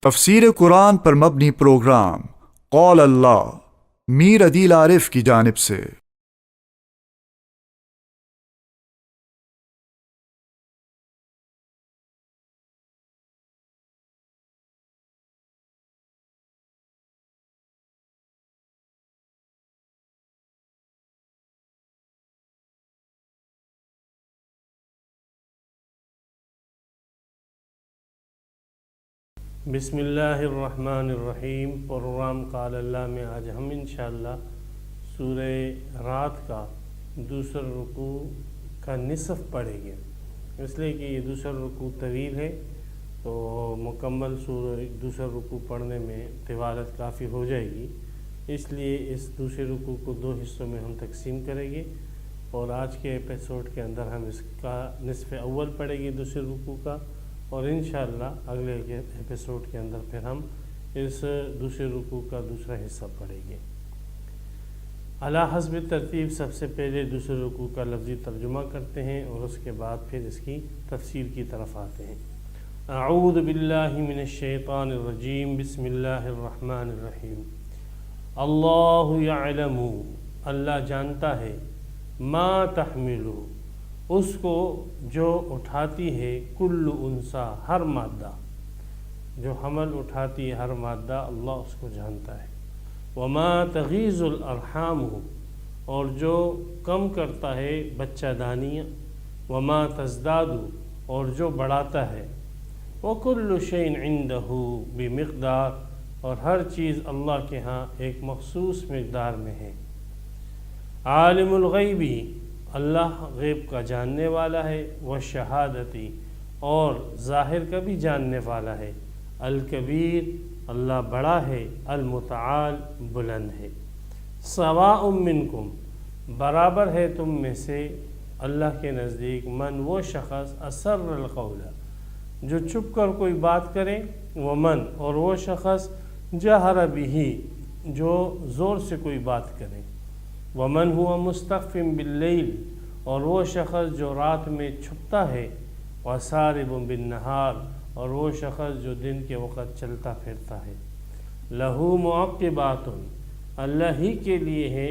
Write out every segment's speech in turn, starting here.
تفسیر قرآن پر مبنی پروگرام قول اللہ میر عدیل عارف کی جانب سے۔ بسم اللہ الرحمن الرحیم۔ پروگرام قال اللہ میں آج ہم انشاءاللہ سورہ رات کا دوسرا رکوع کا نصف پڑھیں گے، اس لیے کہ یہ دوسرا رکوع طویل ہے تو مکمل سورہ دوسرا رکوع پڑھنے میں طوالت کافی ہو جائے گی، اس لیے اس دوسرے رکوع کو دو حصوں میں ہم تقسیم کریں گے اور آج کے ایپیسوڈ کے اندر ہم اس کا نصف اول پڑھیں گے دوسرے رکوع کا، اور انشاءاللہ اگلے ایپیسوڈ کے اندر پھر ہم اس دوسرے رکوع کا دوسرا حصہ پڑھیں گے۔ علی حسب ترتیب سب سے پہلے دوسرے رکوع کا لفظی ترجمہ کرتے ہیں اور اس کے بعد پھر اس کی تفسیر کی طرف آتے ہیں۔ اعوذ باللہ من الشیطان الرجیم، بسم اللہ الرحمن الرحیم۔ اللہ یعلم، اللہ جانتا ہے، ما تحمل، اس کو جو اٹھاتی ہے، کل انسا، ہر مادہ، جو حمل اٹھاتی ہے ہر مادہ، اللہ اس کو جانتا ہے۔ وما تغیض الارحام، اور جو کم کرتا ہے بچہ دانیاں، وما تزداد، اور جو بڑھاتا ہے، وکل شیء عندہ بمقدار، اور ہر چیز اللہ کے ہاں ایک مخصوص مقدار میں ہے۔ عالم الغیبی، اللہ غیب کا جاننے والا ہے، والشہادتی، اور ظاہر کا بھی جاننے والا ہے، الکبیر، اللہ بڑا ہے، المتعال، بلند ہے۔ سواء منکم، برابر ہے تم میں سے اللہ کے نزدیک، من، وہ شخص، اسر القول، جو چھپ کر کوئی بات کرے، ومن، اور وہ شخص، جہر بہ، جو زور سے کوئی بات کرے، ومن ہوا مستخف باللیل، اور وہ شخص جو رات میں چھپتا ہے، وسارب بالنہار، اور وہ شخص جو دن کے وقت چلتا پھرتا ہے۔ لہو معقبات، اللہ ہی کے لیے ہے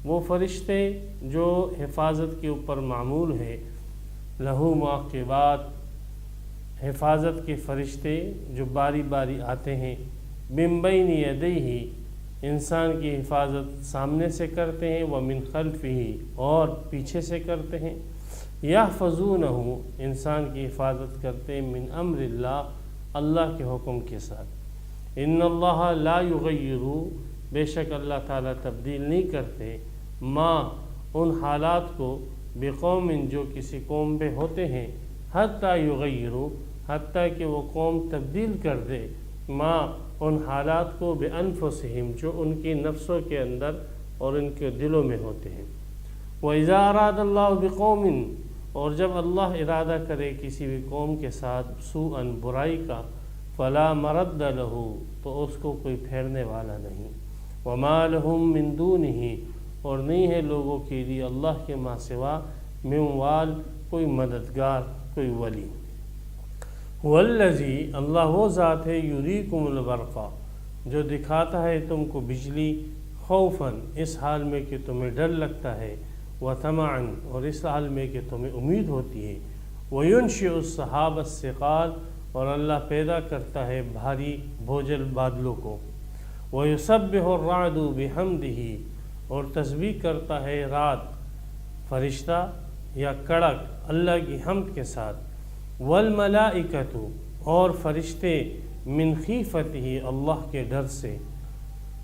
وہ فرشتے جو حفاظت کے اوپر معمول ہے، لہو معقبات، حفاظت کے فرشتے جو باری باری آتے ہیں، من بین یدیہ، انسان کی حفاظت سامنے سے کرتے ہیں، ومن خلفہ، اور پیچھے سے کرتے ہیں، یحفظونہ، انسان کی حفاظت کرتے ہیں، من امر اللہ، اللہ کے حکم کے ساتھ۔ ان اللہ لا یغیر، بے شک اللہ تعالیٰ تبدیل نہیں کرتے، ما، ان حالات کو، بقوم، جو کسی قوم پہ ہوتے ہیں، حتی یغیروا، حتیٰ کہ وہ قوم تبدیل کر دے، ما، ان حالات کو، بانفسہم، جو ان کی نفسوں کے اندر اور ان کے دلوں میں ہوتے ہیں۔ وَإِذَا أَرَادَ اللَّهُ بِقَوْمٍ، اور جب اللہ ارادہ کرے کسی بھی قوم کے ساتھ، سوءً، برائی کا، فَلَا مَرَدَّ لَهُ، تو اس کو کوئی پھیرنے والا نہیں، وَمَا لَهُم مِّن دُونِهِ، اور نہیں ہے لوگوں کے لیے اللہ کے ماں سوا، من وال، کوئی مددگار، کوئی ولی۔ والذی، اللہ وہ ذات ہے، یریکم البرق، جو دکھاتا ہے تم کو بجلی، خوفاً، اس حال میں کہ تمہیں ڈر لگتا ہے، وطمعاً، اور اس حال میں کہ تمہیں امید ہوتی ہے، وینشئ السحاب الثقال، اور اللہ پیدا کرتا ہے بھاری بوجھل بادلوں کو، ویسبح الرعد بحمدہ، اور تسبیح کرتا ہے رعد، فرشتہ یا کڑک، اللہ کی حمد کے ساتھ، والملائکۃ، اور فرشتے، من خیفتہ، اللہ کے ڈر سے،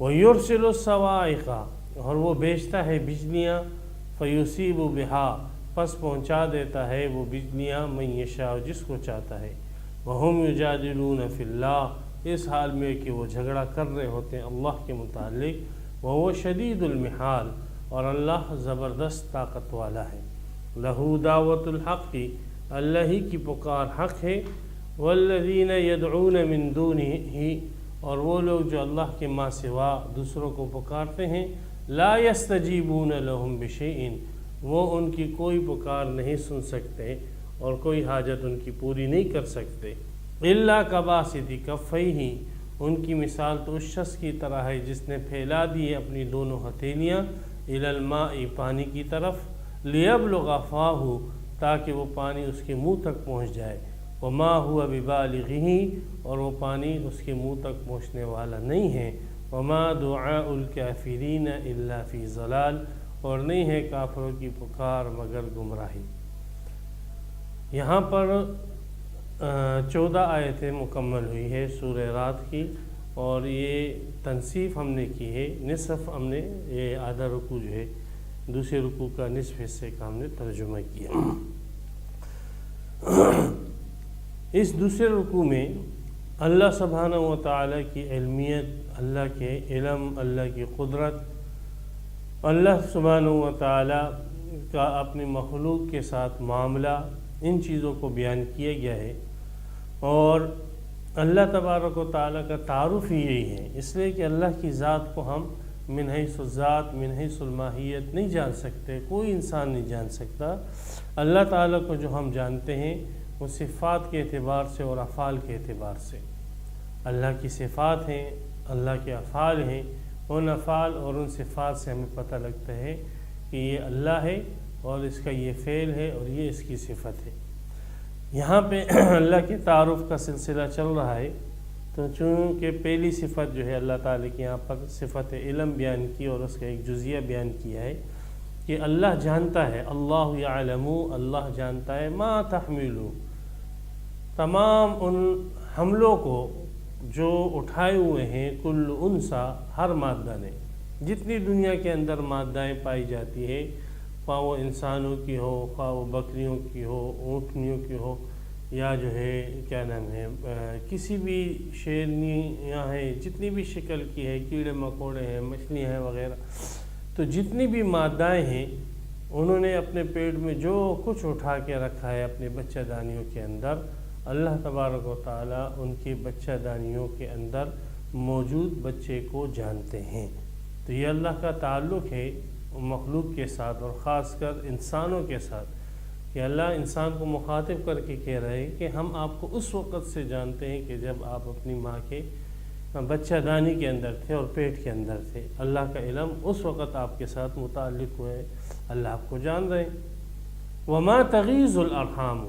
ویرسل الصواعق، اور وہ بھیجتا ہے بجلیاں، فیصیب بہا، پس پہنچا دیتا ہے وہ بجلیاں، من یشاء، جس کو چاہتا ہے، وہم یجادلون فی اللہ، اس حال میں کہ وہ جھگڑا کر رہے ہوتے ہیں اللہ کے متعلق، وہو شدید المحال، اور اللہ زبردست طاقت والا ہے۔ لہو دعوت الحق، اللہ ہی کی پکار حق ہے، والذین یدعون من دونہ، اور وہ لوگ جو اللہ کے ماں سوا دوسروں کو پکارتے ہیں، لا یستجیبون لہم بشیء، وہ ان کی کوئی پکار نہیں سن سکتے اور کوئی حاجت ان کی پوری نہیں کر سکتے، الا کباسط کفیہ، ان کی مثال تو اس شخص کی طرح ہے جس نے پھیلا دی ہے اپنی دونوں ہتھیلیاں الی الماء، پانی کی طرف، لیبلغ فاہ، تاکہ وہ پانی اس کے منہ تک پہنچ جائے، وما ہوا ببالغہ، اور وہ پانی اس کے منہ تک پہنچنے والا نہیں ہے، وما دعاء الکافرین الا فی ضلال، اور نہیں ہے کافروں کی پکار مگر گمراہی۔ یہاں پر 14 آیتیں مکمل ہوئی ہے سورہ رات کی، اور یہ تنصیف ہم نے کی ہے، نصف ہم نے یہ آدھا رکوع جو ہے دوسرے رکوع کا نصف حصے کا ہم نے ترجمہ کیا۔ اس دوسرے رکوع میں اللہ سبحانہ و تعالیٰ کی علمیت، اللہ کے علم، اللہ کی قدرت، اللہ سبحانہ و تعالیٰ کا اپنی مخلوق کے ساتھ معاملہ، ان چیزوں کو بیان کیا گیا ہے، اور اللہ تبارک و تعالیٰ کا تعارف ہی یہی ہے، اس لیے کہ اللہ کی ذات کو ہم من حیث الذات، من حیث الماہیت نہیں جان سکتے، کوئی انسان نہیں جان سکتا۔ اللہ تعالیٰ کو جو ہم جانتے ہیں وہ صفات کے اعتبار سے اور افعال کے اعتبار سے۔ اللہ کی صفات ہیں، اللہ کے افعال ہیں، ان افعال اور ان صفات سے ہمیں پتہ لگتا ہے کہ یہ اللہ ہے اور اس کا یہ فعل ہے اور یہ اس کی صفت ہے۔ یہاں پہ اللہ کے تعارف کا سلسلہ چل رہا ہے، تو چونکہ پہلی صفت جو ہے اللہ تعالیٰ کی یہاں پر صفت علم بیان کی اور اس کا ایک جزیہ بیان کیا ہے کہ اللہ جانتا ہے، اللہ یعلم، اللہ جانتا ہے، ما تحمل، تمام ان حملوں کو جو اٹھائے ہوئے ہیں، کل انسا، ہر مادہ نے، جتنی دنیا کے اندر مادائیں پائی جاتی ہے، خواہ وہ انسانوں کی ہو، خواہ وہ بکریوں کی ہو، اونٹنیوں کی ہو، یا جو ہے کیا نام ہے کسی بھی شیرنیاں ہیں، جتنی بھی شکل کی ہے، کیڑے مکوڑے ہیں، مچھلیاں ہیں وغیرہ، تو جتنی بھی مادائیں ہیں انہوں نے اپنے پیٹ میں جو کچھ اٹھا کے رکھا ہے اپنے بچہ دانیوں کے اندر، اللہ تبارک و تعالیٰ ان کے بچہ دانیوں کے اندر موجود بچے کو جانتے ہیں۔ تو یہ اللہ کا تعلق ہے مخلوق کے ساتھ، اور خاص کر انسانوں کے ساتھ، کہ اللہ انسان کو مخاطب کر کے کہہ رہے ہیں کہ ہم آپ کو اس وقت سے جانتے ہیں کہ جب آپ اپنی ماں کے بچہ دانی کے اندر تھے اور پیٹ کے اندر تھے، اللہ کا علم اس وقت آپ کے ساتھ متعلق ہوئے ہیں، اللہ آپ کو جان رہے ہیں۔ وما تغیض الارحام،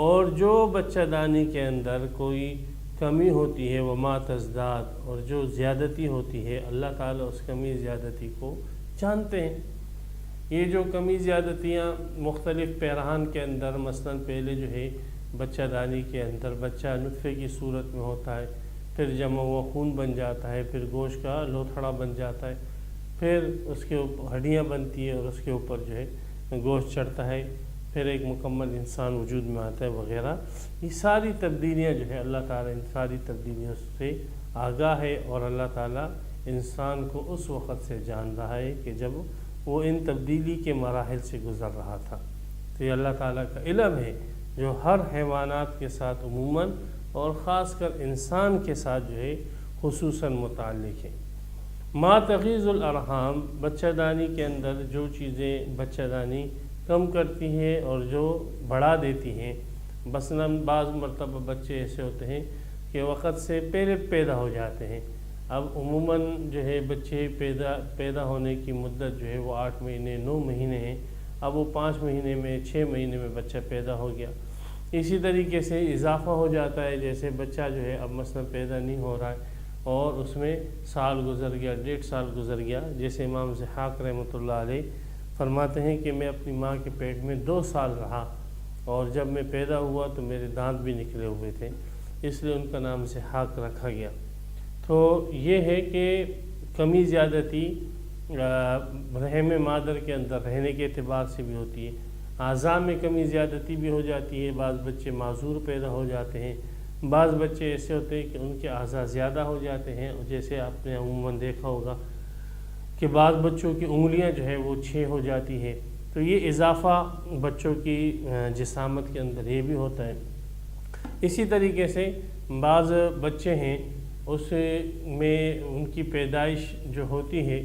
اور جو بچہ دانی کے اندر کوئی کمی ہوتی ہے، وما تزداد، اور جو زیادتی ہوتی ہے، اللہ تعالیٰ اس کمی زیادتی کو جانتے ہیں۔ یہ جو کمی زیادتیاں مختلف پیرہان کے اندر، مثلا پہلے جو ہے بچہ دانی کے اندر بچہ نطفے کی صورت میں ہوتا ہے، پھر جمع ہوا خون بن جاتا ہے، پھر گوشت کا لوتھڑا بن جاتا ہے، پھر اس کے اوپر ہڈیاں بنتی ہے اور اس کے اوپر جو ہے گوشت چڑھتا ہے، پھر ایک مکمل انسان وجود میں آتا ہے وغیرہ۔ یہ ساری تبدیلیاں جو ہے اللہ تعالیٰ ان ساری تبدیلیوں سے آگاہ ہے، اور اللہ تعالیٰ انسان کو اس وقت سے جان رہا ہے کہ جب وہ ان تبدیلی کے مراحل سے گزر رہا تھا۔ تو یہ اللہ تعالیٰ کا علم ہے جو ہر حیوانات کے ساتھ عموماً اور خاص کر انسان کے ساتھ جو ہے خصوصاً متعلق ہے۔ ما تغیض الارحام، بچہ دانی کے اندر جو چیزیں بچہ دانی کم کرتی ہیں اور جو بڑھا دیتی ہیں، مثلاً بعض مرتبہ بچے ایسے ہوتے ہیں کہ وقت سے پہلے پیدا ہو جاتے ہیں۔ اب عموماً جو ہے بچے پیدا ہونے کی مدت جو ہے وہ 8 مہینے 9 مہینے ہیں، اب وہ 5 مہینے میں 6 مہینے میں بچہ پیدا ہو گیا۔ اسی طریقے سے اضافہ ہو جاتا ہے، جیسے بچہ جو ہے اب مثلا پیدا نہیں ہو رہا ہے اور اس میں سال گزر گیا، 1.5 سال گزر گیا، جیسے امام ضحاک رحمۃ اللہ علیہ فرماتے ہیں کہ میں اپنی ماں کے پیٹ میں 2 سال رہا، اور جب میں پیدا ہوا تو میرے دانت بھی نکلے ہوئے تھے، اس لیے ان کا نام ضحاک رکھا گیا۔ تو یہ ہے کہ کمی زیادتی رحم مادر کے اندر رہنے کے اعتبار سے بھی ہوتی ہے، اعضاء میں کمی زیادتی بھی ہو جاتی ہے، بعض بچے معذور پیدا ہو جاتے ہیں، بعض بچے ایسے ہوتے ہیں کہ ان کے اعضاء زیادہ ہو جاتے ہیں، جیسے آپ نے عموماً دیکھا ہوگا کہ بعض بچوں کی انگلیاں جو ہے وہ 6 ہو جاتی ہے۔ تو یہ اضافہ بچوں کی جسامت کے اندر یہ بھی ہوتا ہے۔ اسی طریقے سے بعض بچے ہیں اس میں ان کی پیدائش جو ہوتی ہے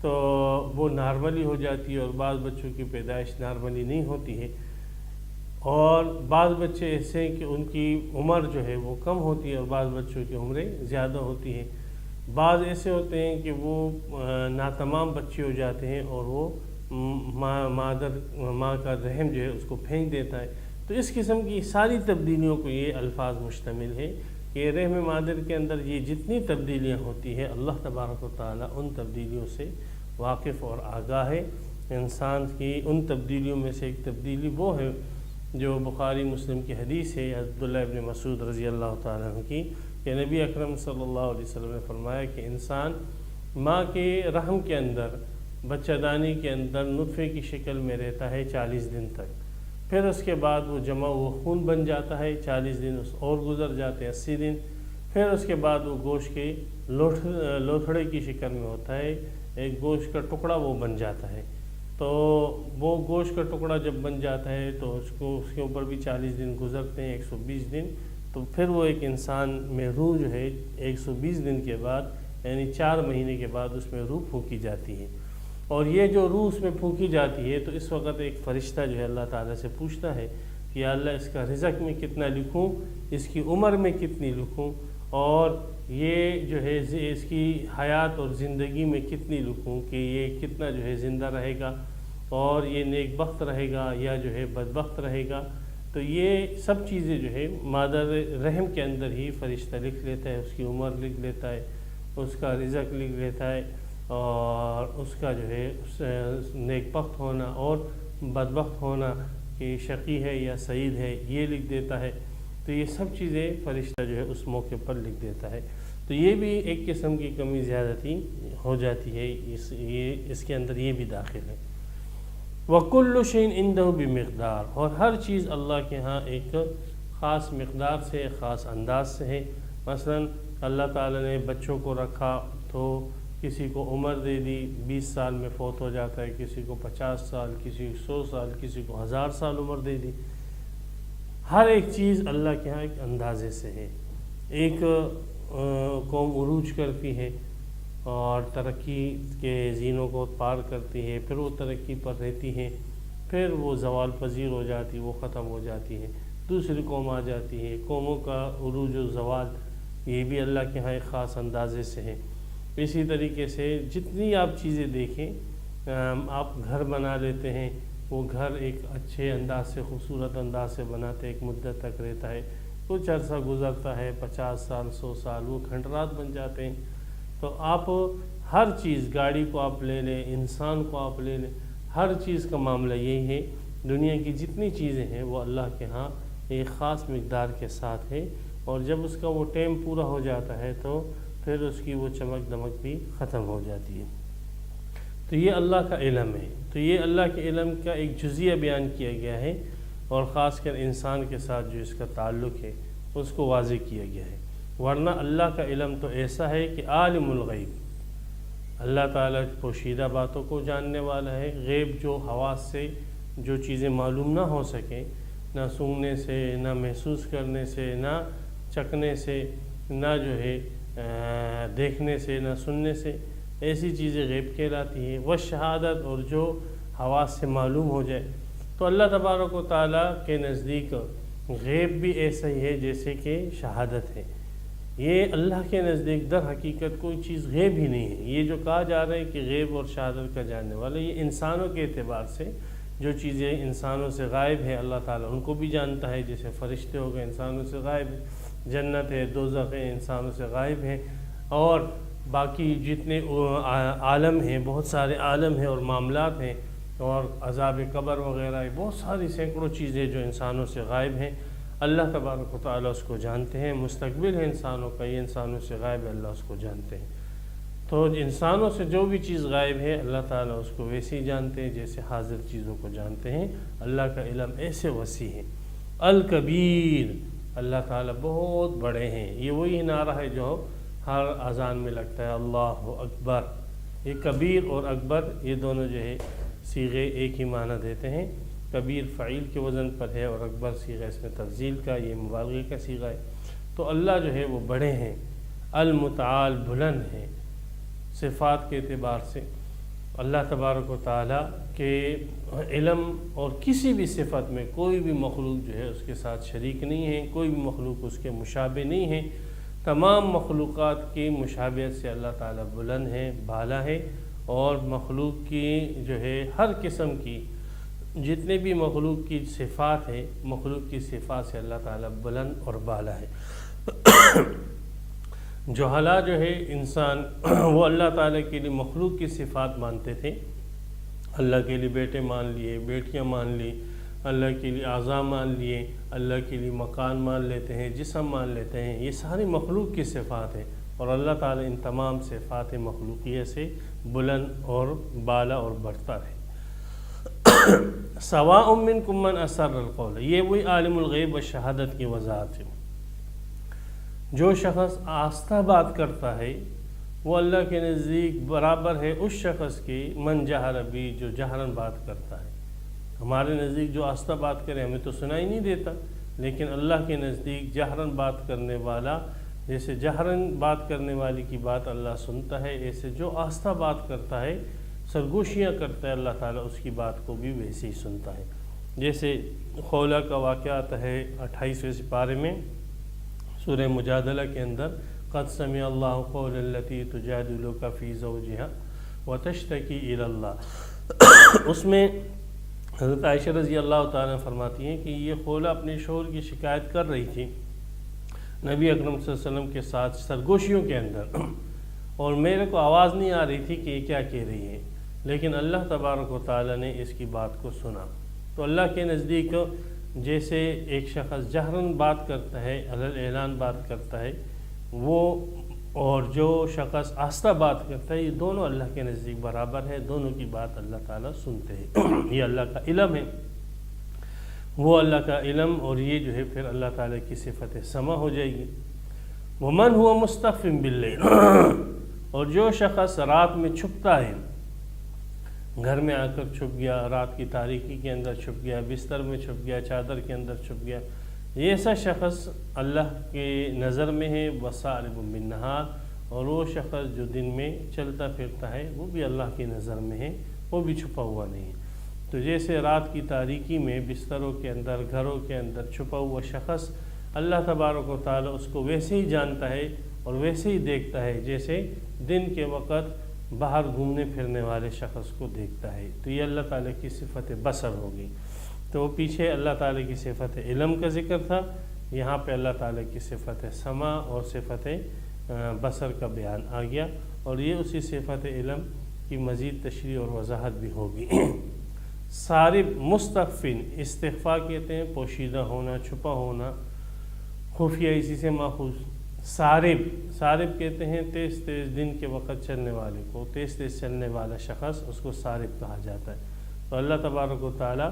تو وہ نارملی ہو جاتی ہے، اور بعض بچوں کی پیدائش نارملی نہیں ہوتی ہے، اور بعض بچے ایسے ہیں کہ ان کی عمر جو ہے وہ کم ہوتی ہے اور بعض بچوں کی عمریں زیادہ ہوتی ہیں، بعض ایسے ہوتے ہیں کہ وہ ناتمام بچے ہو جاتے ہیں اور وہ ماں کا رحم جو ہے اس کو پھینک دیتا ہے۔ تو اس قسم کی ساری تبدیلیوں کو یہ الفاظ مشتمل ہے کہ رحم مادر کے اندر یہ جتنی تبدیلیاں ہوتی ہیں اللہ تبارک و تعالیٰ ان تبدیلیوں سے واقف اور آگاہ ہے۔ انسان کی ان تبدیلیوں میں سے ایک تبدیلی وہ ہے جو بخاری مسلم کی حدیث ہے عبداللہ ابن مسعود رضی اللہ تعالیٰ عنہ کی، کہ نبی اکرم صلی اللہ علیہ وسلم نے فرمایا کہ انسان ماں کے رحم کے اندر بچہ دانی کے اندر نطفے کی شکل میں رہتا ہے 40 دن تک، پھر اس کے بعد وہ جمع ہوا خون بن جاتا ہے، 40 دن اور گزر جاتے ہیں 80 دن، پھر اس کے بعد وہ گوشت کے لوتھڑے کی شکل میں ہوتا ہے، ایک گوشت کا ٹکڑا وہ بن جاتا ہے۔ تو وہ گوشت کا ٹکڑا جب بن جاتا ہے تو اس کے اوپر بھی 40 دن گزرتے ہیں، 120 دن، تو پھر وہ ایک انسان میں روح جو ہے 120 دن کے بعد یعنی 4 مہینے کے بعد اس میں روح پھونکی جاتی ہے، اور یہ جو روح اس میں پھونکی جاتی ہے تو اس وقت ایک فرشتہ جو ہے اللہ تعالیٰ سے پوچھتا ہے کہ یا اللہ اس کا رزق میں کتنا لکھوں، اس کی عمر میں کتنی لکھوں، اور یہ جو ہے اس کی حیات اور زندگی میں کتنی لکھوں کہ یہ کتنا جو ہے زندہ رہے گا اور یہ نیک بخت رہے گا یا جو ہے بدبخت رہے گا۔ تو یہ سب چیزیں جو ہے مادر رحم کے اندر ہی فرشتہ لکھ لیتا ہے، اس کی عمر لکھ لیتا ہے، اس کا رزق لکھ لیتا ہے، اور اس کا جو ہے نیک بخت ہونا اور بدبخت ہونا کہ شقی ہے یا سعید ہے یہ لکھ دیتا ہے۔ تو یہ سب چیزیں فرشتہ جو ہے اس موقع پر لکھ دیتا ہے۔ تو یہ بھی ایک قسم کی کمی زیادتی ہو جاتی ہے، اس کے اندر یہ بھی داخل ہے۔ وَكُلُّ شَيْءٍ عِندَهُ بِمِقْدَارٍ، اور ہر چیز اللہ کے ہاں ایک خاص مقدار سے، خاص انداز سے ہے۔ مثلا اللہ تعالیٰ نے بچوں کو رکھا تو کسی کو عمر دے دی، 20 سال میں فوت ہو جاتا ہے، کسی کو 50 سال، کسی کو 100 سال، کسی کو 1000 سال عمر دے دی۔ ہر ایک چیز اللہ کے ہاں ایک اندازے سے ہے۔ ایک قوم عروج کرتی ہے اور ترقی کے زینوں کو پار کرتی ہے، پھر وہ ترقی پر رہتی ہے، پھر وہ زوال پذیر ہو جاتی، وہ ختم ہو جاتی ہے، دوسری قوم آ جاتی ہے۔ قوموں کا عروج و زوال یہ بھی اللہ کے ہاں ایک خاص اندازے سے ہے۔ اسی طریقے سے جتنی آپ چیزیں دیکھیں، آپ گھر بنا لیتے ہیں، وہ گھر ایک اچھے انداز سے، خوبصورت انداز سے بناتے ایک مدت تک رہتا ہے، کچھ عرصہ گزرتا ہے، 50 سال 100 سال، وہ کھنڈرات بن جاتے ہیں۔ تو آپ ہر چیز، گاڑی کو آپ لے لیں، انسان کو آپ لے لیں، ہر چیز کا معاملہ یہی ہے۔ دنیا کی جتنی چیزیں ہیں وہ اللہ کے ہاں ایک خاص مقدار کے ساتھ ہے، اور جب اس کا وہ ٹائم پورا ہو جاتا ہے تو پھر اس کی وہ چمک دمک بھی ختم ہو جاتی ہے۔ تو یہ اللہ کا علم ہے۔ تو یہ اللہ کے علم کا ایک جزیہ بیان کیا گیا ہے، اور خاص کر انسان کے ساتھ جو اس کا تعلق ہے اس کو واضح کیا گیا ہے۔ ورنہ اللہ کا علم تو ایسا ہے کہ عالم الغیب، اللہ تعالیٰ پوشیدہ باتوں کو جاننے والا ہے۔ غیب جو حواس سے جو چیزیں معلوم نہ ہو سکیں، نہ سونگنے سے، نہ محسوس کرنے سے، نہ چکھنے سے، نہ جو ہے دیکھنے سے، نہ سننے سے، ایسی چیزیں غیب کہلاتی ہیں۔ وہ شہادت، اور جو حواس سے معلوم ہو جائے، تو اللہ تبارک و تعالیٰ کے نزدیک غیب بھی ایسا ہی ہے جیسے کہ شہادت ہے۔ یہ اللہ کے نزدیک در حقیقت کوئی چیز غیب ہی نہیں ہے۔ یہ جو کہا جا رہا ہے کہ غیب اور شہادت کا جاننے والا، یہ انسانوں کے اعتبار سے جو چیزیں انسانوں سے غائب ہیں اللہ تعالیٰ ان کو بھی جانتا ہے، جیسے فرشتے ہو گئے انسانوں سے غائب ہیں، جنت ہے، دوزخ ہے، انسانوں سے غائب ہیں، اور باقی جتنے عالم ہیں، بہت سارے عالم ہیں اور معاملات ہیں، اور عذاب قبر وغیرہ، بہت ساری سینکڑوں چیزیں جو انسانوں سے غائب ہیں، اللہ تبارک و تعالیٰ اس کو جانتے ہیں۔ مستقبل ہے انسانوں کا، یہ انسانوں سے غائب ہے، اللہ اس کو جانتے ہیں۔ تو انسانوں سے جو بھی چیز غائب ہے اللہ تعالیٰ اس کو ویسے ہی جانتے ہیں جیسے حاضر چیزوں کو جانتے ہیں۔ اللہ کا علم ایسے وسیع ہے۔ الکبیر، اللہ تعالیٰ بہت بڑے ہیں۔ یہ وہی نعرہ ہے جو ہر اذان میں لگتا ہے، اللہ اکبر۔ یہ کبیر اور اکبر یہ دونوں جو ہے صیغے ایک ہی معنی دیتے ہیں۔ کبیر فعیل کے وزن پر ہے اور اکبر صیغہ اس میں تفضیل کا، یہ مبالغے کا صیغہ ہے۔ تو اللہ جو ہے وہ بڑے ہیں، المتعال بلند ہیں صفات کے اعتبار سے، اللہ تبارک و تعالیٰ کے علم اور کسی بھی صفت میں کوئی بھی مخلوق جو ہے اس کے ساتھ شریک نہیں ہے، کوئی بھی مخلوق اس کے مشابہ نہیں ہے۔ تمام مخلوقات کی مشابہت سے اللہ تعالیٰ بلند ہے، بالا ہے، اور مخلوق کی جو ہے ہر قسم کی جتنے بھی مخلوق کی صفات ہے، مخلوق کی صفات سے اللہ تعالیٰ بلند اور بالا ہے۔ جہلا جو ہے انسان وہ اللہ تعالیٰ کے لیے مخلوق کی صفات مانتے تھے، اللہ کے لیے بیٹے مان لیے، بیٹیاں مان لی، اللہ کے لیے اعضاء مان لیے، اللہ کے لیے مکان مان لیتے ہیں، جسم مان لیتے ہیں، یہ ساری مخلوق کی صفات ہیں، اور اللہ تعالیٰ ان تمام صفات مخلوقیہ سے بلند اور بالا اور برتر ہے۔ سواء منکم من اسر القول، یہ وہی عالم الغیب و شہادت کی وضاحت ہے۔ جو شخص آستہ بات کرتا ہے وہ اللہ کے نزدیک برابر ہے اس شخص کی من جہر بھی، جو جہرن بات کرتا ہے۔ ہمارے نزدیک جو آستہ بات کرے ہمیں تو سنائی نہیں دیتا، لیکن اللہ کے نزدیک جہرن بات کرنے والا، جیسے جہرن بات کرنے والی کی بات اللہ سنتا ہے، ایسے جو آستہ بات کرتا ہے، سرگوشیاں کرتا ہے، اللہ تعالیٰ اس کی بات کو بھی ویسے ہی سنتا ہے۔ جیسے خولہ کا واقعہ آتا ہے 28ویں سپارے میں سورہ مجادلہ کے اندر، قد سمع اللہ قول التی تجادلک فی زوجہا وتشتکی الی اللہ۔ اس میں حضرت عائشہ رضی اللہ تعالیٰ فرماتی ہیں کہ یہ خولہ اپنے شوہر کی شکایت کر رہی تھی نبی اکرم صلی اللہ علیہ وسلم کے ساتھ سرگوشیوں کے اندر، اور میرے کو آواز نہیں آ رہی تھی کہ یہ کیا کہہ رہی ہے، لیکن اللہ تبارک و تعالیٰ نے اس کی بات کو سنا۔ تو اللہ کے نزدیک جیسے ایک شخص جہرن بات کرتا ہے، علل اعلان بات کرتا ہے، وہ اور جو شخص آستہ بات کرتا ہے، یہ دونوں اللہ کے نزدیک برابر ہے، دونوں کی بات اللہ تعالیٰ سنتے ہیں۔ یہ اللہ کا علم ہے، وہ اللہ کا علم، اور یہ جو ہے پھر اللہ تعالیٰ کی صفت سمع ہو جائے گی۔ وَمَنْ هُوَ مُسْتَخْفٍ بِاللَّيْلِ، اور جو شخص رات میں چھپتا ہے، گھر میں آ کر چھپ گیا، رات کی تاریکی کے اندر چھپ گیا، بستر میں چھپ گیا، چادر کے اندر چھپ گیا، یہ ایسا شخص اللہ کے نظر میں ہے۔ وَسَارِبٌ بِالنَّهَارِ، اور وہ شخص جو دن میں چلتا پھرتا ہے وہ بھی اللہ کی نظر میں ہے، وہ بھی چھپا ہوا نہیں ہے۔ تو جیسے رات کی تاریکی میں بستروں کے اندر، گھروں کے اندر چھپا ہوا شخص، اللہ تبارک و تعالیٰ اس کو ویسے ہی جانتا ہے اور ویسے ہی دیکھتا ہے جیسے دن کے وقت باہر گھومنے پھرنے والے شخص کو دیکھتا ہے۔ تو یہ اللہ تعالیٰ کی صفت بصر ہوگی۔ تو پیچھے اللہ تعالیٰ کی صفت علم کا ذکر تھا، یہاں پہ اللہ تعالیٰ کی صفت سمع اور صفت بصر کا بیان آ گیا، اور یہ اسی صفت علم کی مزید تشریح اور وضاحت بھی ہوگی۔ صارب مستخفن، استخفا کہتے ہیں پوشیدہ ہونا، چھپا ہونا، خفیہ اسی سے ماخوذ۔ صارب کہتے ہیں تیز تیز دن کے وقت چلنے والے کو، تیز تیز چلنے والا شخص، اس کو صارب کہا جاتا ہے۔ تو اللہ تبارک و تعالیٰ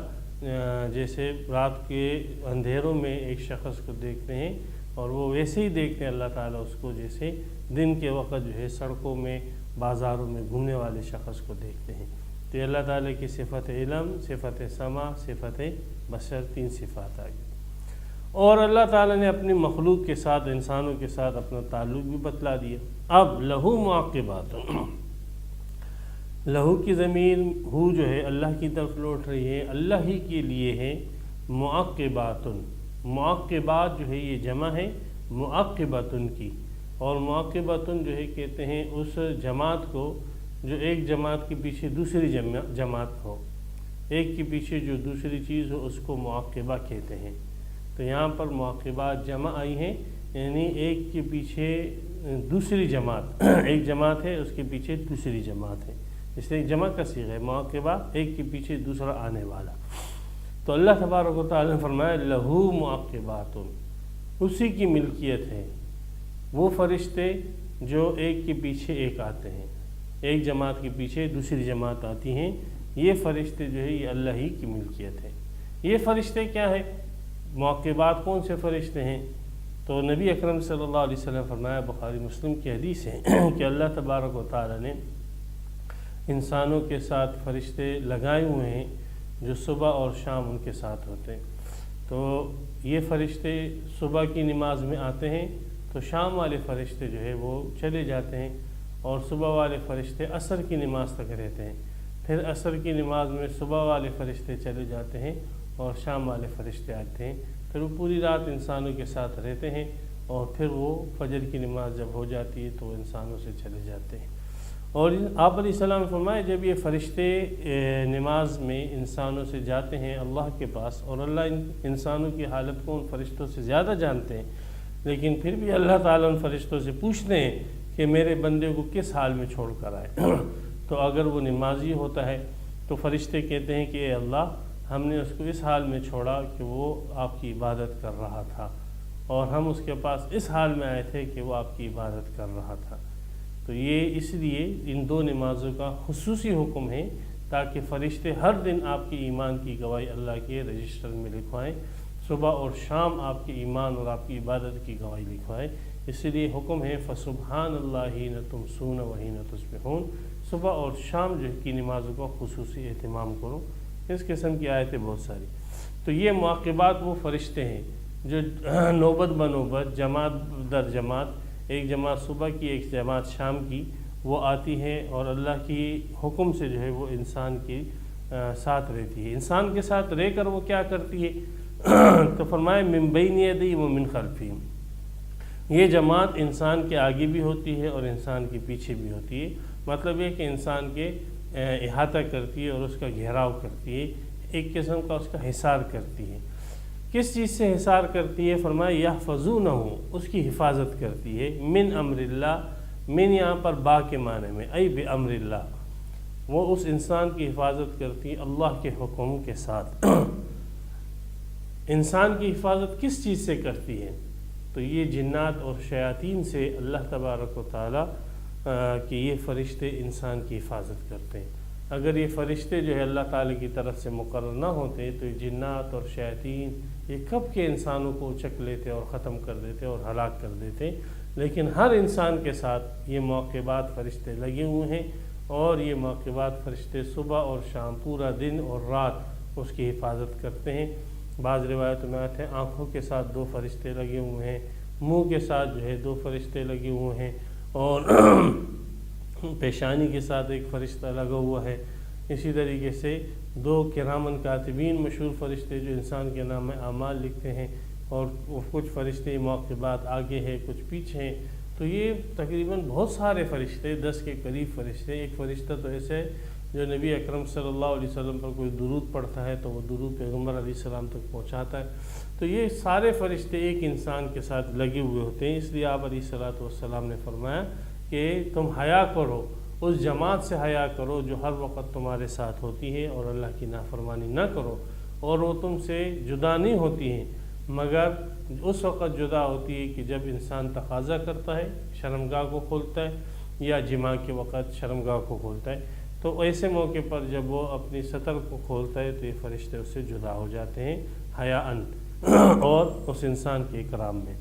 جیسے رات کے اندھیروں میں ایک شخص کو دیکھتے ہیں، اور وہ ویسے ہی دیکھتے ہیں اللہ تعالیٰ اس کو جیسے دن کے وقت جو ہے سڑکوں میں، بازاروں میں گھومنے والے شخص کو دیکھتے ہیں۔ تو یہ اللہ تعالیٰ کی صفت علم، صفت سمع، صفت بصر، 3 صفات آ گئی۔ اور اللہ تعالیٰ نے اپنی مخلوق کے ساتھ، انسانوں کے ساتھ اپنا تعلق بھی بتلا دیا۔ اب لہو معقبات، لہو کی ضمیر ہو جو ہے اللہ کی طرف لوٹ رہی ہے، اللہ ہی کے لیے ہے۔ معقبات، معقبات جو ہے یہ جمع ہے معقبتن کی، اور معقبتن جو ہے کہتے ہیں اس جماعت کو جو ایک جماعت کے پیچھے دوسری جماعت ہو، ایک کے پیچھے جو دوسری چیز ہو، اس کو معقبہ کہتے ہیں۔ تو یہاں پر معقبات جمع آئی ہیں، یعنی ایک کے پیچھے دوسری جماعت، ایک جماعت ہے اس کے پیچھے دوسری جماعت ہے، اس لیے جمع کا صیغہ ہے معقبہ، ایک کے پیچھے دوسرا آنے والا۔ تو اللہ تبارک و تعالیٰ نے فرمایا لہو معقبات، اسی کی ملکیت ہے وہ فرشتے جو ایک کے پیچھے ایک آتے ہیں، ایک جماعت کے پیچھے دوسری جماعت آتی ہیں، یہ فرشتے جو ہے یہ اللہ ہی کی ملکیت ہے۔ یہ فرشتے کیا ہے؟ معقبات کون سے فرشتے ہیں؟ تو نبی اکرم صلی اللہ علیہ وسلم فرمایا، بخاری مسلم کی حدیث ہے کہ اللہ تبارک و تعالیٰ نے انسانوں کے ساتھ فرشتے لگائے ہوئے ہیں جو صبح اور شام ان کے ساتھ ہوتے ہیں۔ تو یہ فرشتے صبح کی نماز میں آتے ہیں تو شام والے فرشتے جو ہے وہ چلے جاتے ہیں، اور صبح والے فرشتے عصر کی نماز تک رہتے ہیں۔ پھر عصر کی نماز میں صبح والے فرشتے چلے جاتے ہیں اور شام والے فرشتے آتے ہیں، پھر وہ پوری رات انسانوں کے ساتھ رہتے ہیں، اور پھر وہ فجر کی نماز جب ہو جاتی ہے تو وہ انسانوں سے چلے جاتے ہیں۔ اور آپ علیہ السلام فرمائے جب یہ فرشتے نماز میں انسانوں سے جاتے ہیں اللہ کے پاس، اور اللہ انسانوں کی حالت کو ان فرشتوں سے زیادہ جانتے ہیں، لیکن پھر بھی اللہ تعالیٰ ان فرشتوں سے پوچھتے ہیں کہ میرے بندے کو کس حال میں چھوڑ کر آئے تو اگر وہ نمازی ہوتا ہے تو فرشتے کہتے ہیں کہ اے اللہ، ہم نے اس کو اس حال میں چھوڑا کہ وہ آپ کی عبادت کر رہا تھا، اور ہم اس کے پاس اس حال میں آئے تھے کہ وہ آپ کی عبادت کر رہا تھا۔ تو یہ اس لیے ان دو نمازوں کا خصوصی حکم ہے تاکہ فرشتے ہر دن آپ کی ایمان کی گواہی اللہ کے رجسٹر میں لکھوائیں، صبح اور شام آپ کے ایمان اور آپ کی عبادت کی گواہی لکھوائیں۔ اس لیے حکم ہے فسبحان اللہ حین تمسون و حین تصبحون، صبح اور شام جو کی نمازوں کا خصوصی اہتمام کرو۔ اس قسم کی آیتیں بہت ساری۔ تو یہ معاقبات وہ فرشتے ہیں جو نوبت بنوبت، جماعت در جماعت، ایک جماعت صبح کی ایک جماعت شام کی، وہ آتی ہے اور اللہ کی حکم سے جو ہے وہ انسان کے ساتھ رہتی ہے۔ انسان کے ساتھ رہ کر وہ کیا کرتی ہے تو فرمائے من بین یدی و من خلفی، یہ جماعت انسان کے آگے بھی ہوتی ہے اور انسان کے پیچھے بھی ہوتی ہے۔ مطلب یہ کہ انسان کے احاطہ کرتی ہے اور اس کا گھیراؤ کرتی ہے، ایک قسم کا اس کا حصار کرتی ہے۔ کس چیز سے حصار کرتی ہے؟ فرمایا یحفظونہ، اس کی حفاظت کرتی ہے، من امر اللہ، من یہاں پر با کے معنی میں، ای بامر اللہ، وہ اس انسان کی حفاظت کرتی ہے اللہ کے حکم کے ساتھ۔ انسان کی حفاظت کس چیز سے کرتی ہے؟ تو یہ جنات اور شیاطین سے اللہ تبارک و تعالیٰ کہ یہ فرشتے انسان کی حفاظت کرتے ہیں۔ اگر یہ فرشتے جو ہے اللہ تعالیٰ کی طرف سے مقرر نہ ہوتے تو یہ جنات اور شیاطین یہ کب کے انسانوں کو اچک لیتے اور ختم کر دیتے اور ہلاک کر دیتے، لیکن ہر انسان کے ساتھ یہ موقبات فرشتے لگے ہوئے ہیں، اور یہ موقبات فرشتے صبح اور شام پورا دن اور رات اس کی حفاظت کرتے ہیں۔ بعض روایتوں میں آتے ہیں آنکھوں کے ساتھ 2 فرشتے لگے ہوئے ہیں، منہ کے ساتھ جو ہے 2 فرشتے لگے ہوئے ہیں، اور پیشانی کے ساتھ 1 فرشتہ لگا ہوا ہے۔ اسی طریقے سے 2 کرامن کاتبین مشہور فرشتے جو انسان کے نام اعمال لکھتے ہیں، اور کچھ فرشتے موقبات آگے ہیں کچھ پیچھے ہیں۔ تو یہ تقریباً بہت سارے فرشتے، 10 کے قریب فرشتے۔ ایک فرشتہ تو ایسے ہے جو نبی اکرم صلی اللہ علیہ وسلم پر کوئی درود پڑھتا ہے تو وہ درود پیغمبر علیہ السلام تک پہنچاتا ہے۔ تو یہ سارے فرشتے ایک انسان کے ساتھ لگے ہوئے ہوتے ہیں۔ اس لیے آپ علیہ السلام نے فرمایا کہ تم حیا کرو، اس جماعت سے حیا کرو جو ہر وقت تمہارے ساتھ ہوتی ہے، اور اللہ کی نافرمانی نہ کرو، اور وہ تم سے جدا نہیں ہوتی ہیں مگر اس وقت جدا ہوتی ہے کہ جب انسان تقاضا کرتا ہے، شرمگاہ کو کھولتا ہے، یا جماع کے وقت شرمگاہ کو کھولتا ہے۔ تو ایسے موقع پر جب وہ اپنی سطر کو کھولتا ہے تو یہ فرشتے اس سے جدا ہو جاتے ہیں حیاءً اور اس انسان کے اکرام میں۔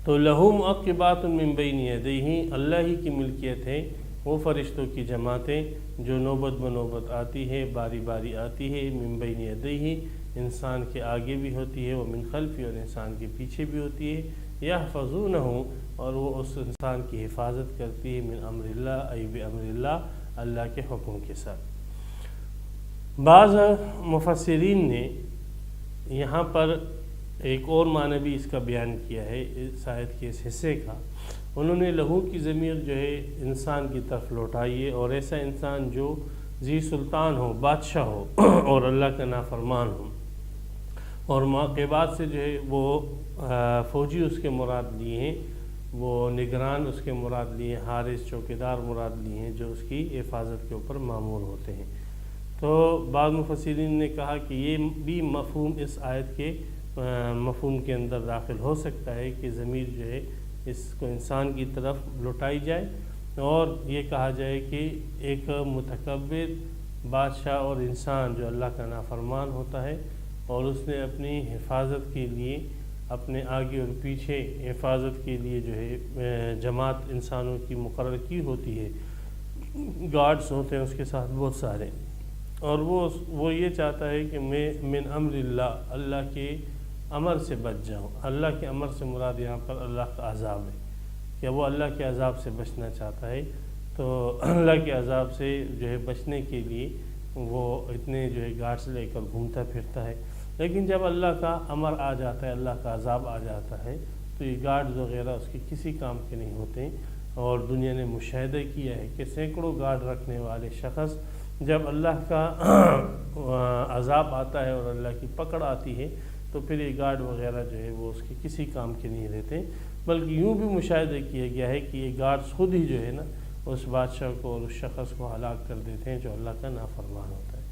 تو لہو معقبات من بین یدیہ، اللہ ہی کی ملکیت ہے وہ فرشتوں کی جماعتیں جو نوبت بنوبت آتی ہے، باری باری آتی ہے، من بین یدیہ، انسان کے آگے بھی ہوتی ہے، وہ من خلفی، اور انسان کے پیچھے بھی ہوتی ہے، یحفظونہ، اور وہ اس انسان کی حفاظت کرتی ہے، من امر اللہ، ای بامر اللہ، اللہ کے حکم کے ساتھ۔ بعض مفسرین نے یہاں پر ایک اور معنی بھی اس کا بیان کیا ہے، اس آیت کے اس حصے کا۔ انہوں نے لہو کی ضمیر جو ہے انسان کی طرف لوٹائی ہے، اور ایسا انسان جو ذی سلطان ہو، بادشاہ ہو، اور اللہ کا نافرمان ہو، اور معاقبات سے جو ہے وہ فوجی اس کے مراد لیے ہیں، وہ نگران اس کے مراد لیے ہیں، حارس چوکیدار مراد لیے ہیں جو اس کی حفاظت کے اوپر مامور ہوتے ہیں۔ تو بعض مفسرین نے کہا کہ یہ بھی مفہوم اس آیت کے مفہوم کے اندر داخل ہو سکتا ہے کہ ضمیر جو ہے اس کو انسان کی طرف لوٹائی جائے، اور یہ کہا جائے کہ ایک متکبر بادشاہ اور انسان جو اللہ کا نافرمان ہوتا ہے، اور اس نے اپنی حفاظت کے لیے اپنے آگے اور پیچھے حفاظت کے لیے جو ہے جماعت انسانوں کی مقرر کی ہوتی ہے، گارڈز ہوتے ہیں اس کے ساتھ بہت سارے، اور وہ یہ چاہتا ہے کہ میں من امر اللہ، اللہ کے امر سے بچ جاؤں۔ اللہ کے امر سے مراد یہاں پر اللہ کا عذاب ہے، کہ وہ اللہ کے عذاب سے بچنا چاہتا ہے۔ تو اللہ کے عذاب سے جو ہے بچنے کے لیے وہ اتنے جو ہے گارڈز لے کر گھومتا پھرتا ہے، لیکن جب اللہ کا امر آ جاتا ہے، اللہ کا عذاب آ جاتا ہے، تو یہ گارڈز وغیرہ اس کے کسی کام کے نہیں ہوتے۔ اور دنیا نے مشاہدہ کیا ہے کہ سینکڑوں گارڈ رکھنے والے شخص جب اللہ کا عذاب آتا ہے اور اللہ کی پکڑ آتی ہے تو پھر یہ گارڈ وغیرہ جو ہے وہ اس کے کسی کام کے نہیں رہتے، بلکہ یوں بھی مشاہدہ کیا گیا ہے کہ یہ گارڈز خود ہی جو ہے نا اس بادشاہ کو اور اس شخص کو ہلاک کر دیتے ہیں جو اللہ کا نافرمان ہوتا ہے۔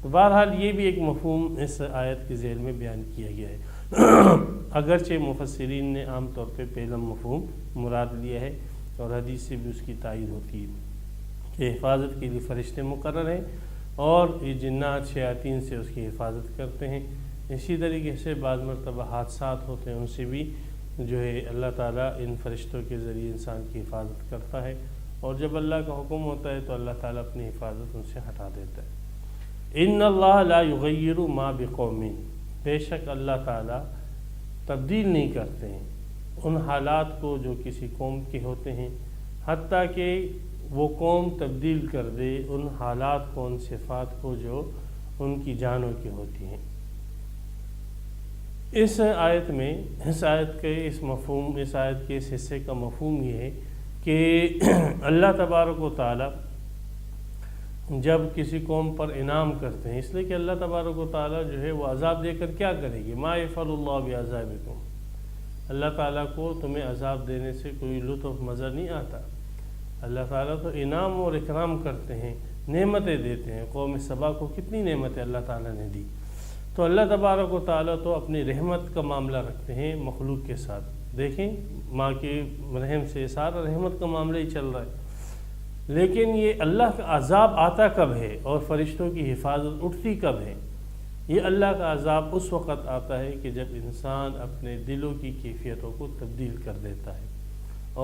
تو بہرحال یہ بھی ایک مفہوم اس آیت کے ذیل میں بیان کیا گیا ہے، اگرچہ مفسرین نے عام طور پہ پہلا مفہوم مراد لیا ہے، اور حدیث سے بھی اس کی تائید ہوتی ہے کہ حفاظت کے لیے فرشتے مقرر ہیں اور یہ جنات شیاطین سے اس کی حفاظت کرتے ہیں۔ اسی طریقے سے بعض مرتبہ حادثات ہوتے ہیں، ان سے بھی جو ہے اللہ تعالیٰ ان فرشتوں کے ذریعے انسان کی حفاظت کرتا ہے، اور جب اللہ کا حکم ہوتا ہے تو اللہ تعالیٰ اپنی حفاظت ان سے ہٹا دیتا ہے۔ ان اللہ لا یغیر ما بقوم، بے شک اللہ تعالیٰ تبدیل نہیں کرتے ہیں ان حالات کو جو کسی قوم کے ہوتے ہیں، حتیٰ کہ وہ قوم تبدیل کر دے ان حالات کو، ان صفات کو جو ان کی جانوں کی ہوتی ہیں۔ اس آیت میں اس آیت کے اس حصے کا مفہوم یہ ہے کہ اللہ تبارک و تعالی جب کسی قوم پر انعام کرتے ہیں، اس لیے کہ اللہ تبارک و تعالی جو ہے وہ عذاب دے کر کیا کرے گی، ما یفعل اللہ بعذابکم، اللہ تعالیٰ کو تمہیں عذاب دینے سے کوئی لطف مزہ نہیں آتا۔ اللہ تعالیٰ تو انعام اور اکرام کرتے ہیں، نعمتیں دیتے ہیں۔ قوم سبا کو کتنی نعمتیں اللہ تعالیٰ نے دی، تو اللہ تبارک و تعالیٰ تو اپنی رحمت کا معاملہ رکھتے ہیں مخلوق کے ساتھ۔ دیکھیں ماں کے رحم سے سارا رحمت کا معاملہ ہی چل رہا ہے، لیکن یہ اللہ کا عذاب آتا کب ہے اور فرشتوں کی حفاظت اٹھتی کب ہے؟ یہ اللہ کا عذاب اس وقت آتا ہے کہ جب انسان اپنے دلوں کی کیفیتوں کو تبدیل کر دیتا ہے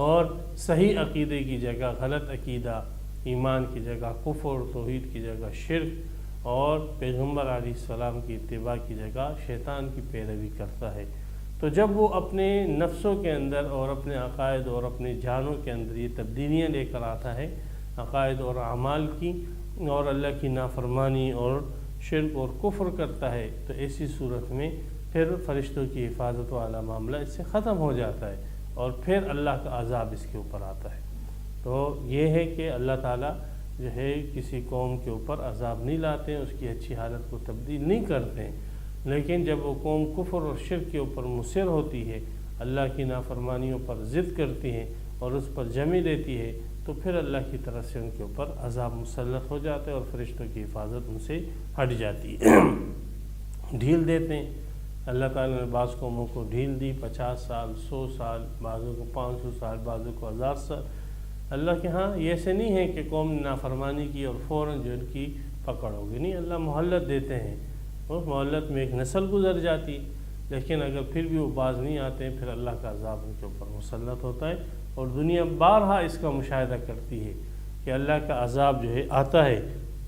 اور صحیح عقیدے کی جگہ غلط عقیدہ، ایمان کی جگہ کفر، توحید کی جگہ شرک، اور پیغمبر علیہ السلام کی اتباع کی جگہ شیطان کی پیروی کرتا ہے۔ تو جب وہ اپنے نفسوں کے اندر اور اپنے عقائد اور اپنے جانوں کے اندر یہ تبدیلیاں لے کر آتا ہے، عقائد اور اعمال کی، اور اللہ کی نافرمانی اور شرک اور کفر کرتا ہے، تو ایسی صورت میں پھر فرشتوں کی حفاظت والا معاملہ اس سے ختم ہو جاتا ہے اور پھر اللہ کا عذاب اس کے اوپر آتا ہے۔ تو یہ ہے کہ اللہ تعالیٰ جو ہے کسی قوم کے اوپر عذاب نہیں لاتے ہیں، اس کی اچھی حالت کو تبدیل نہیں کرتے ہیں، لیکن جب وہ قوم کفر اور شرک کے اوپر مصر ہوتی ہے، اللہ کی نافرمانیوں پر ضد کرتی ہے اور اس پر جمی لیتی ہے، تو پھر اللہ کی طرف سے ان کے اوپر عذاب مسلط ہو جاتا ہے اور فرشتوں کی حفاظت ان سے ہٹ جاتی ہے، ڈھیل دیتے ہیں۔ اللہ تعالیٰ نے بعض قوموں کو ڈھیل دی، 50 سال، 100 سال، بعضوں کو 500 سال، بعضوں کو 1000 سال۔ اللہ کے ہاں یہ ایسے نہیں ہے کہ قوم نے نافرمانی کی اور فوراً جو ان کی پکڑ ہوگی، نہیں، اللہ مہلت دیتے ہیں، اس مہلت میں ایک نسل گزر جاتی، لیکن اگر پھر بھی وہ باز نہیں آتے ہیں پھر اللہ کا عذاب ان کے اوپر مسلط ہوتا ہے، اور دنیا بارہا اس کا مشاہدہ کرتی ہے کہ اللہ کا عذاب جو ہے آتا ہے،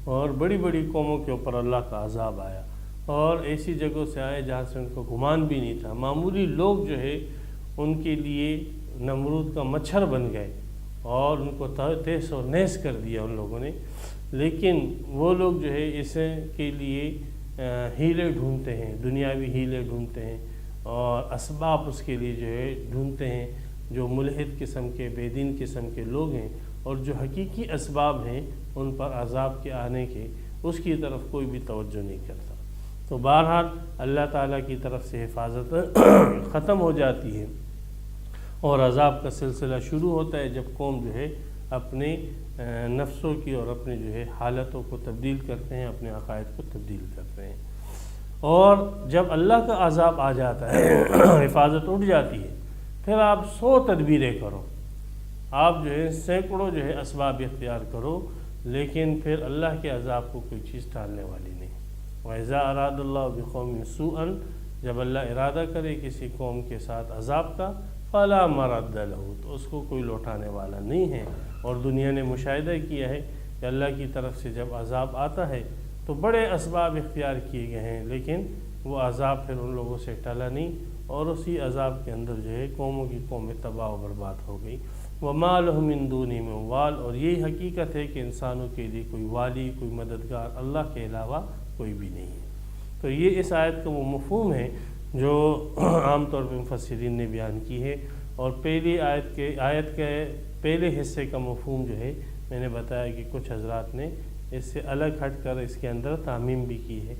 اور بڑی بڑی قوموں کے اوپر اللہ کا عذاب آیا، اور ایسی جگہوں سے آئے جہاں سے ان کو گمان بھی نہیں تھا۔ معمولی لوگ جو ہے ان کے لیے نمرود کا مچھر بن گئے اور ان کو تیس و نیس کر دیا ان لوگوں نے، لیکن وہ لوگ جو ہے اس کے لیے ہیلے ڈھونڈتے ہیں، دنیاوی ہیلے ڈھونڈتے ہیں اور اسباب اس کے لیے جو ہے ڈھونڈتے ہیں، جو ملحد قسم کے، بے دین قسم کے لوگ ہیں، اور جو حقیقی اسباب ہیں ان پر عذاب کے آنے کے، اس کی طرف کوئی بھی توجہ نہیں کرتا۔ تو بہرحال اللہ تعالیٰ کی طرف سے حفاظت ختم ہو جاتی ہے اور عذاب کا سلسلہ شروع ہوتا ہے جب قوم جو ہے اپنے نفسوں کی اور اپنے جو ہے حالتوں کو تبدیل کرتے ہیں، اپنے عقائد کو تبدیل کرتے ہیں، اور جب اللہ کا عذاب آ جاتا ہے، حفاظت اٹھ جاتی ہے، پھر آپ 100 تدبیریں کرو، آپ جو ہے سینکڑوں جو ہے اسباب اختیار کرو، لیکن پھر اللہ کے عذاب کو کوئی چیز ٹالنے والی نہیں۔ وَإِذَا أَرَادَ اللَّهُ بِقَوْمٍ سُوءًا، جب اللہ ارادہ کرے کسی قوم کے ساتھ عذاب کا، فَلَا مَرَدَّ لَهُ، تو اس کو کوئی لوٹانے والا نہیں ہے۔ اور دنیا نے مشاہدہ کیا ہے کہ اللہ کی طرف سے جب عذاب آتا ہے تو بڑے اسباب اختیار کیے گئے ہیں، لیکن وہ عذاب پھر ان لوگوں سے ٹلا نہیں، اور اسی عذاب کے اندر جو ہے قوموں کی قومیں تباہ و برباد ہو گئی۔ وَمَا لَهُم مِّن دُونِهِ مِن وَالٍ، اور یہی حقیقت ہے کہ انسانوں کے لیے کوئی والی، کوئی مددگار اللہ کے علاوہ کوئی بھی نہیں ہے۔ تو یہ اس آیت کا وہ مفہوم ہے جو عام طور پہ مفسرین نے بیان کی ہے، اور پہلی آیت کے پہلے حصے کا مفہوم جو ہے میں نے بتایا کہ کچھ حضرات نے اس سے الگ ہٹ کر اس کے اندر تعمیم بھی کی ہے۔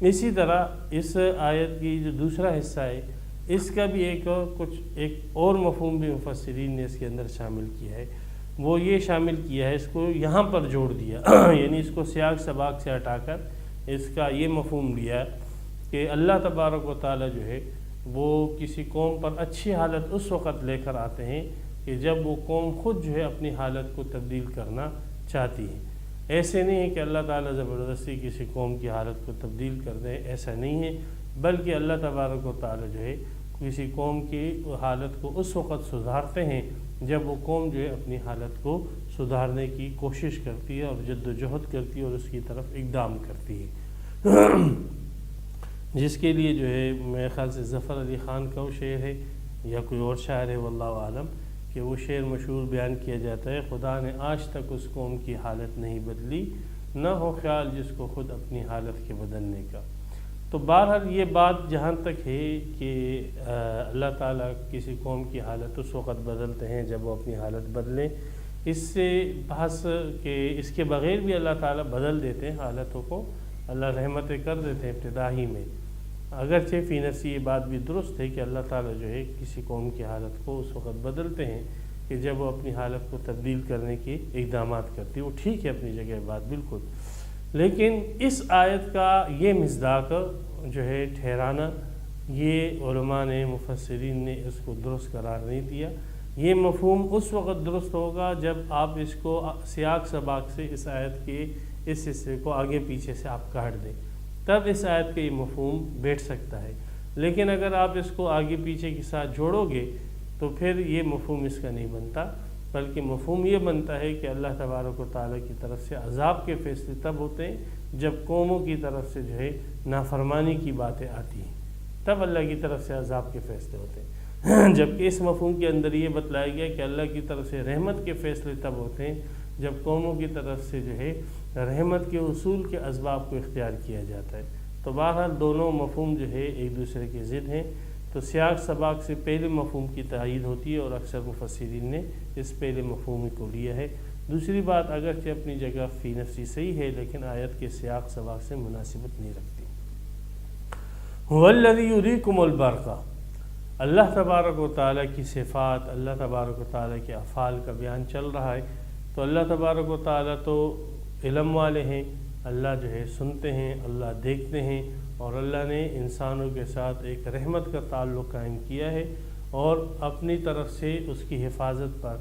اسی طرح اس آیت کی جو دوسرا حصہ ہے اس کا بھی ایک اور مفہوم بھی مفسرین نے اس کے اندر شامل کیا ہے، وہ یہ شامل کیا ہے، اس کو یہاں پر جوڑ دیا یعنی اس کو سیاق سباق سے ہٹا کر اس کا یہ مفہوم لیا کہ اللہ تبارک و تعالی جو ہے وہ کسی قوم پر اچھی حالت اس وقت لے کر آتے ہیں کہ جب وہ قوم خود جو ہے اپنی حالت کو تبدیل کرنا چاہتی ہے۔ ایسے نہیں ہے کہ اللہ تعالیٰ زبردستی کسی قوم کی حالت کو تبدیل کر دیں، ایسا نہیں ہے، بلکہ اللہ تبارک و تعالیٰ جو ہے کسی قوم کی حالت کو اس وقت سدھارتے ہیں جب وہ قوم جو ہے اپنی حالت کو سدھارنے کی کوشش کرتی ہے اور جد و جہد کرتی ہے اور اس کی طرف اقدام کرتی ہے، جس کے لیے جو ہے میرے خیال سے ظفر علی خان کا وہ شعر ہے یا کوئی اور شاعر ہے واللہ عالم، کہ وہ شعر مشہور بیان کیا جاتا ہے، خدا نے آج تک اس قوم کی حالت نہیں بدلی، نہ ہو خیال جس کو خود اپنی حالت کے بدلنے کا۔ تو بہرحال یہ بات جہاں تک ہے کہ اللہ تعالیٰ کسی قوم کی حالت اس وقت بدلتے ہیں جب وہ اپنی حالت بدلیں، اس سے بحث کہ اس کے بغیر بھی اللہ تعالیٰ بدل دیتے ہیں حالتوں کو، اللہ رحمتیں کر دیتے ہیں ابتدا ہی میں، اگرچہ فی نفسی یہ بات بھی درست ہے کہ اللہ تعالیٰ جو ہے کسی قوم کی حالت کو اس وقت بدلتے ہیں کہ جب وہ اپنی حالت کو تبدیل کرنے کے اقدامات کرتی ہے، وہ ٹھیک ہے اپنی جگہ بات بالکل، لیکن اس آیت کا یہ مصداق جو ہے ٹھہرانا، یہ علماء نے مفسرین نے اس کو درست قرار نہیں دیا۔ یہ مفہوم اس وقت درست ہوگا جب آپ اس کو سیاق سباق سے اس آیت کے اس حصے کو آگے پیچھے سے آپ کاٹ دیں، تب اس آیت کا یہ مفہوم بیٹھ سکتا ہے، لیکن اگر آپ اس کو آگے پیچھے کے ساتھ جوڑو گے تو پھر یہ مفہوم اس کا نہیں بنتا، بلکہ مفہوم یہ بنتا ہے کہ اللہ تبارک و تعالیٰ کی طرف سے عذاب کے فیصلے تب ہوتے ہیں جب قوموں کی طرف سے جو ہے نافرمانی کی باتیں آتی ہیں، تب اللہ کی طرف سے عذاب کے فیصلے ہوتے ہیں، جبکہ اس مفہوم کے اندر یہ بتلایا گیا کہ اللہ کی طرف سے رحمت کے فیصلے تب ہوتے ہیں جب قوموں کی طرف سے جو ہے رحمت کے اصول کے اسباب کو اختیار کیا جاتا ہے۔ تو بہرحال دونوں مفہوم جو ہے ایک دوسرے کے ضد ہیں، تو سیاق سباق سے پہلے مفہوم کی تائید ہوتی ہے اور اکثر مفسرین نے اس پہلے مفہوم کو لیا ہے۔ دوسری بات اگرچہ اپنی جگہ فی نفسی صحیح ہے، لیکن آیت کے سیاق سباق سے مناسبت نہیں رکھتی۔ هُوَ الَّذِي يُرِيكُمُ الْبَرْقَ، اللہ تبارک و تعالیٰ کی صفات، اللہ تبارک و تعالیٰ کے افعال کا بیان چل رہا ہے، تو اللہ تبارک و تعالیٰ تو علم والے ہیں، اللہ جو ہے سنتے ہیں، اللہ دیکھتے ہیں، اور اللہ نے انسانوں کے ساتھ ایک رحمت کا تعلق قائم کیا ہے اور اپنی طرف سے اس کی حفاظت پر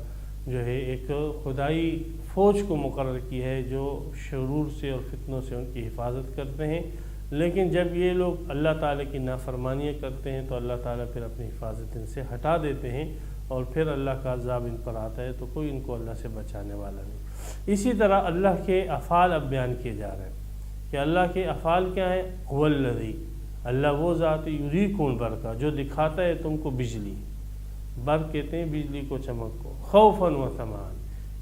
جو ہے ایک خدائی فوج کو مقرر کی ہے جو شرور سے اور فتنوں سے ان کی حفاظت کرتے ہیں، لیکن جب یہ لوگ اللہ تعالیٰ کی نافرمانیاں کرتے ہیں تو اللہ تعالیٰ پھر اپنی حفاظت ان سے ہٹا دیتے ہیں اور پھر اللہ کا عذاب ان پر آتا ہے، تو کوئی ان کو اللہ سے بچانے والا نہیں۔ اسی طرح اللہ کے افعال اب بیان کیے جا رہے ہیں کہ اللہ کے افعال کیا ہیں۔ هو الذی، اللہ وہ ذات یریکم البرق، جو دکھاتا ہے تم کو بجلی، برق کہتے ہیں بجلی کو، چمک کو، خوفا و طمعا،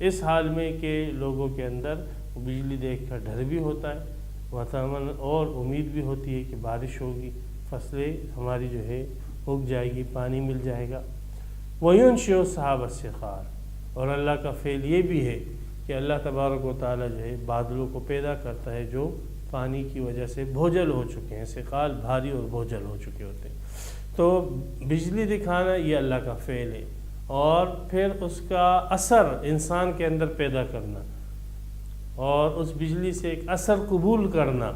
اس حال میں کہ لوگوں کے اندر بجلی دیکھ کر ڈر بھی ہوتا ہے، و طمعا، اور امید بھی ہوتی ہے کہ بارش ہوگی، فصلیں ہماری جو ہے اگ جائے گی، پانی مل جائے گا۔ وَيُنشِئُ السَّحَابَ السِّخَارَ، اور اللہ کا فعل یہ بھی ہے کہ اللہ تبارک و تعالیٰ جو ہے بادلوں کو پیدا کرتا ہے جو پانی کی وجہ سے بھوجل ہو چکے ہیں، سقال بھاری اور بھوجل ہو چکے ہوتے ہیں۔ تو بجلی دکھانا یہ اللہ کا فعل ہے، اور پھر اس کا اثر انسان کے اندر پیدا کرنا اور اس بجلی سے ایک اثر قبول کرنا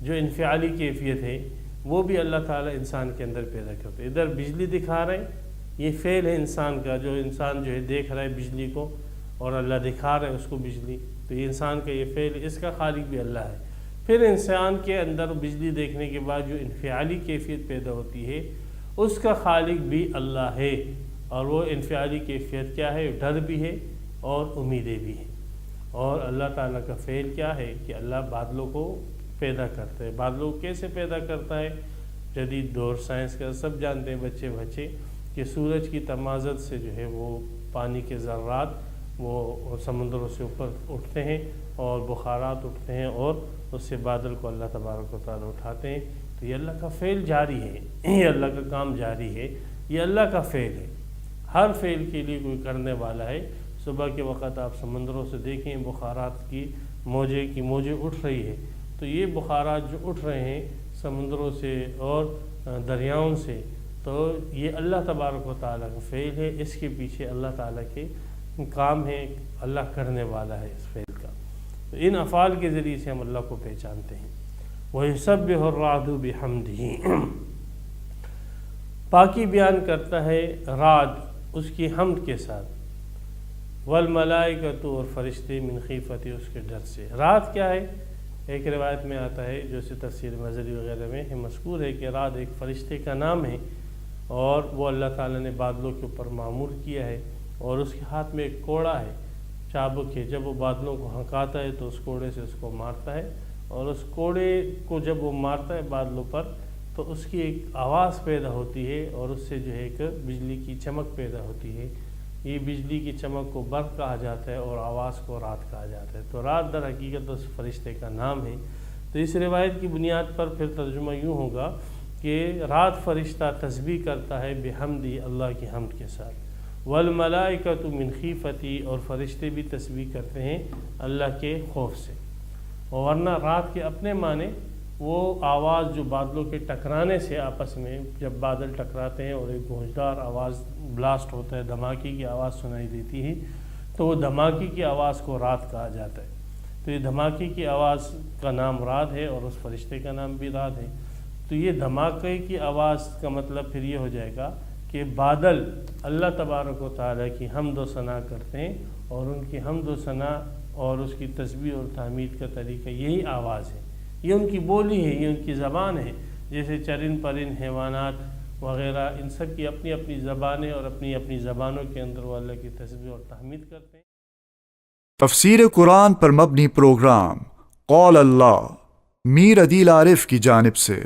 جو انفعالی کیفیت ہے، وہ بھی اللہ تعالیٰ انسان کے اندر پیدا کرتے ہیں۔ ادھر بجلی دکھا رہے ہیں، یہ فعل ہے انسان کا، جو انسان جو ہے دیکھ رہا ہے بجلی کو اور اللہ دکھا رہے ہیں اس کو بجلی، تو یہ انسان کا یہ فعل، اس کا خالق بھی اللہ ہے۔ پھر انسان کے اندر بجلی دیکھنے کے بعد جو انفعالی کیفیت پیدا ہوتی ہے اس کا خالق بھی اللہ ہے، اور وہ انفعالی کیفیت کیا ہے؟ ڈر بھی ہے اور امیدیں بھی ہیں۔ اور اللہ تعالیٰ کا فعل کیا ہے کہ اللہ بادلوں کو پیدا کرتا ہے۔ بادلوں کو کیسے پیدا کرتا ہے؟ جدید دور سائنس کا سب جانتے ہیں بچے کہ سورج کی تمازت سے جو ہے وہ پانی کے ذرات وہ سمندروں سے اوپر اٹھتے ہیں اور بخارات اٹھتے ہیں اور اس سے بادل کو اللہ تبارک و تعالیٰ اٹھاتے ہیں. تو یہ اللہ کا فعل جاری ہے، یہ اللہ کا کام جاری ہے، یہ اللہ کا فعل ہے. ہر فعل کے لیے کوئی کرنے والا ہے. صبح کے وقت آپ سمندروں سے دیکھیں بخارات کی موجیں اٹھ رہی ہے. تو یہ بخارات جو اٹھ رہے ہیں سمندروں سے اور دریاؤں سے، تو یہ اللہ تبارک و تعالیٰ کا فعل ہے. اس کے پیچھے اللہ تعالیٰ کے کام ہے، اللہ کرنے والا ہے اس فعل کا. تو ان افعال کے ذریعے سے ہم اللہ کو پہچانتے ہیں. وَيُسَبِّحُ الرَّعْدُ بِحَمْدِهِ، پاکی بیان کرتا ہے رعد اس کی حمد کے ساتھ. والملائکۃ، اور فرشتے من خیفت، اس کے ڈر سے. رعد کیا ہے؟ ایک روایت میں آتا ہے جو سے تفسیر مظہری وغیرہ میں مذکور ہے کہ رعد ایک فرشتے کا نام ہے اور وہ اللہ تعالیٰ نے بادلوں کے اوپر معمور کیا ہے اور اس کے ہاتھ میں ایک کوڑا ہے چابک ہے. جب وہ بادلوں کو ہنکاتا ہے تو اس کوڑے سے اس کو مارتا ہے اور اس کوڑے کو جب وہ مارتا ہے بادلوں پر تو اس کی ایک آواز پیدا ہوتی ہے اور اس سے جو ہے ایک بجلی کی چمک پیدا ہوتی ہے. یہ بجلی کی چمک کو برق کہا جاتا ہے اور آواز کو رات کہا جاتا ہے. تو رات در حقیقت اس فرشتے کا نام ہے. تو اس روایت کی بنیاد پر پھر ترجمہ یوں ہوگا کہ رات فرشتہ تسبیح کرتا ہے بحمدی، اللہ کی حمد کے ساتھ. والملائکۃ من خیفتی، اور فرشتے بھی تسبیح کرتے ہیں اللہ کے خوف سے. اور ورنہ رات کے اپنے معنی وہ آواز جو بادلوں کے ٹکرانے سے آپس میں جب بادل ٹکراتے ہیں اور ایک گونجدار آواز بلاسٹ ہوتا ہے، دھماکے کی آواز سنائی دیتی ہے، تو وہ دھماکے کی آواز کو رات کہا جاتا ہے. تو یہ دھماکے کی آواز کا نام رعد ہے اور اس فرشتے کا نام بھی رعد ہے. تو یہ دھماکے کی آواز کا مطلب پھر یہ ہو جائے گا کہ بادل اللہ تبارک و تعالیٰ کی حمد و ثنا کرتے ہیں اور ان کی حمد و ثنا اور اس کی تسبیح اور تحمید کا طریقہ یہی آواز ہے. یہ ان کی بولی ہے، یہ ان کی زبان ہے. جیسے چرند پرند حیوانات وغیرہ ان سب کی اپنی اپنی زبانیں اور اپنی اپنی زبانوں کے اندر وہ اللہ کی تسبیح اور تحمید کرتے ہیں. تفسیر قرآن پر مبنی پروگرام قول اللہ میر عدیل عارف کی جانب سے